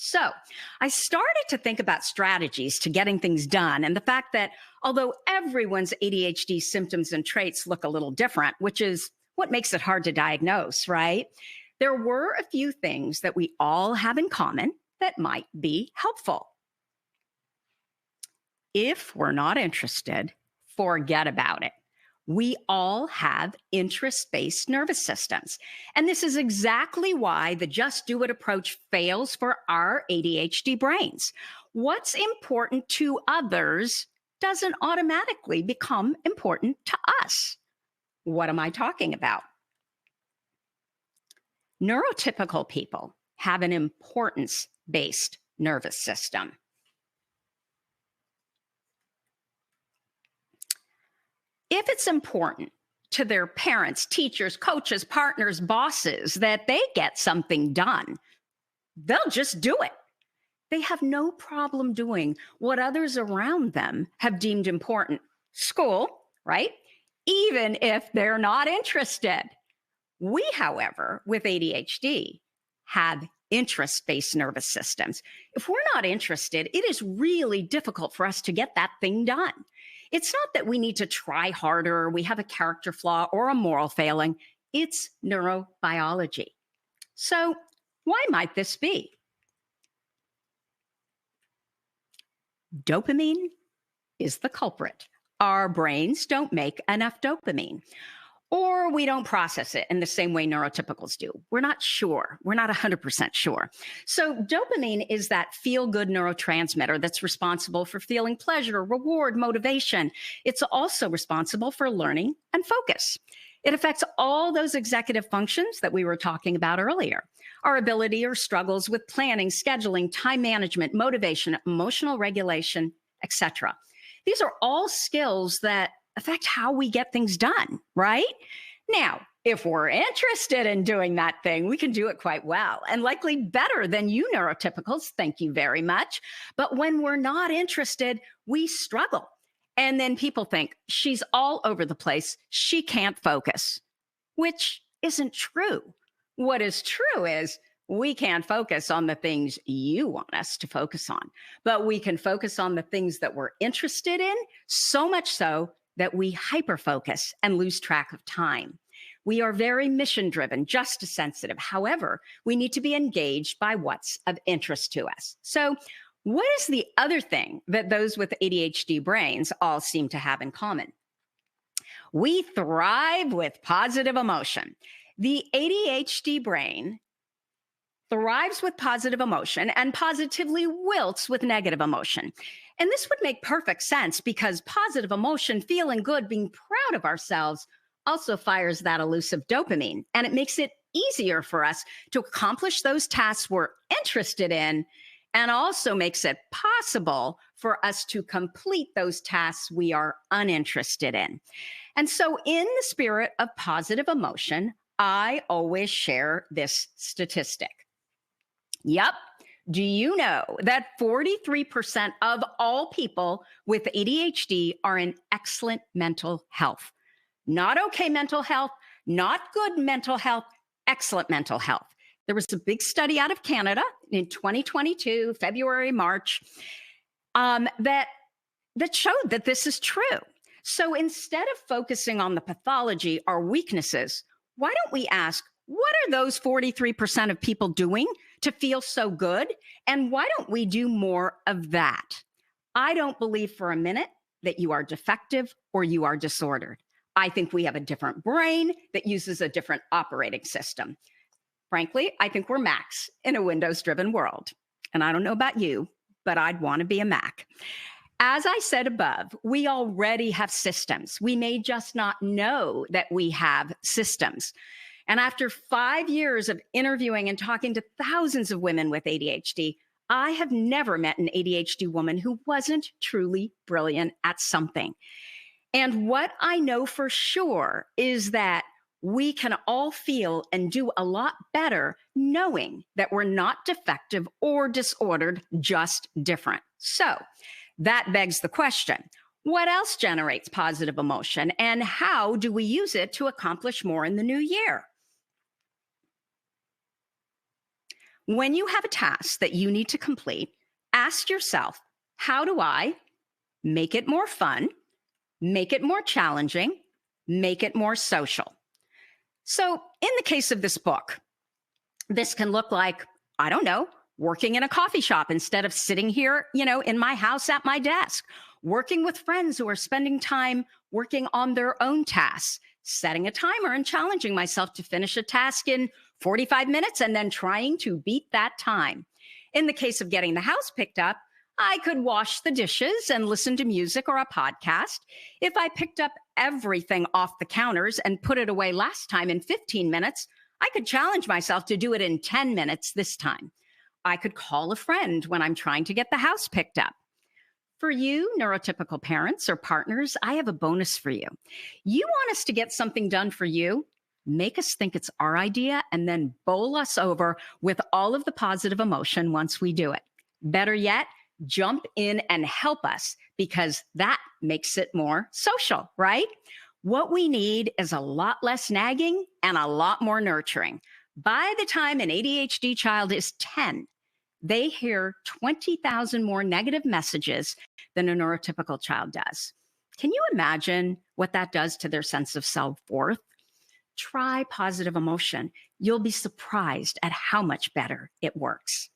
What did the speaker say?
So I started to think about strategies to getting things done and the fact that although everyone's ADHD symptoms and traits look a little different, which is what makes it hard to diagnose, right? There were a few things that we all have in common that might be helpful. If we're not interested, forget about it. We all have interest-based nervous systems. And this is exactly why the just do it approach fails for our ADHD brains. What's important to others doesn't automatically become important to us. What am I talking about? Neurotypical people have an importance-based nervous system. If it's important to their parents, teachers, coaches, partners, bosses that they get something done, they'll just do it. They have no problem doing what others around them have deemed important. School, right? Even if they're not interested. We, however, with ADHD, have interest-based nervous systems. If we're not interested, it is really difficult for us to get that thing done. It's not that we need to try harder, we have a character flaw or a moral failing. It's neurobiology. So why might this be? Dopamine is the culprit. Our brains don't make enough dopamine, or we don't process it in the same way neurotypicals do. We're not sure. We're not 100% sure. So dopamine is that feel-good neurotransmitter that's responsible for feeling pleasure, reward, motivation. It's also responsible for learning and focus. It affects all those executive functions that we were talking about earlier. Our ability or struggles with planning, scheduling, time management, motivation, emotional regulation, etc. These are all skills that affect how we get things done, right? Now, if we're interested in doing that thing, we can do it quite well and likely better than you neurotypicals. Thank you very much. But when we're not interested, we struggle. And then people think she's all over the place. She can't focus, which isn't true. What is true is we can't focus on the things you want us to focus on, but we can focus on the things that we're interested in, so much so that we hyperfocus and lose track of time. We are very mission-driven, justice sensitive. However, we need to be engaged by what's of interest to us. So what is the other thing that those with ADHD brains all seem to have in common? We thrive with positive emotion. The ADHD brain thrives with positive emotion and positively wilts with negative emotion. And this would make perfect sense because positive emotion, feeling good, being proud of ourselves also fires that elusive dopamine. And it makes it easier for us to accomplish those tasks we're interested in and also makes it possible for us to complete those tasks we are uninterested in. And so in the spirit of positive emotion, I always share this statistic. Yep. Do you know that 43% of all people with ADHD are in excellent mental health? Not okay mental health, not good mental health, excellent mental health. There was a big study out of Canada in 2022, February, March, that showed that this is true. So instead of focusing on the pathology or weaknesses, why don't we ask, what are those 43% of people doing to feel so good? And why don't we do more of that? I don't believe for a minute that you are defective or you are disordered. I think we have a different brain that uses a different operating system. Frankly, I think we're Macs in a Windows-driven world. And I don't know about you, but I'd want to be a Mac. As I said above, we already have systems. We may just not know that we have systems. And after 5 years of interviewing and talking to thousands of women with ADHD, I have never met an ADHD woman who wasn't truly brilliant at something. And what I know for sure is that we can all feel and do a lot better knowing that we're not defective or disordered, just different. So that begs the question, what else generates positive emotion and how do we use it to accomplish more in the new year? When you have a task that you need to complete, ask yourself, how do I make it more fun, make it more challenging, make it more social? So, in the case of this book, this can look like, I don't know, working in a coffee shop instead of sitting here, in my house at my desk, working with friends who are spending time working on their own tasks, setting a timer and challenging myself to finish a task in 45 minutes and then trying to beat that time. In the case of getting the house picked up, I could wash the dishes and listen to music or a podcast. If I picked up everything off the counters and put it away last time in 15 minutes, I could challenge myself to do it in 10 minutes this time. I could call a friend when I'm trying to get the house picked up. For you, neurotypical parents or partners, I have a bonus for you. You want us to get something done for you? Make us think it's our idea and then bowl us over with all of the positive emotion once we do it. Better yet, jump in and help us, because that makes it more social, right? What we need is a lot less nagging and a lot more nurturing. By the time an ADHD child is 10, they hear 20,000 more negative messages than a neurotypical child does. Can you imagine what that does to their sense of self-worth? Try positive emotion. You'll be surprised at how much better it works.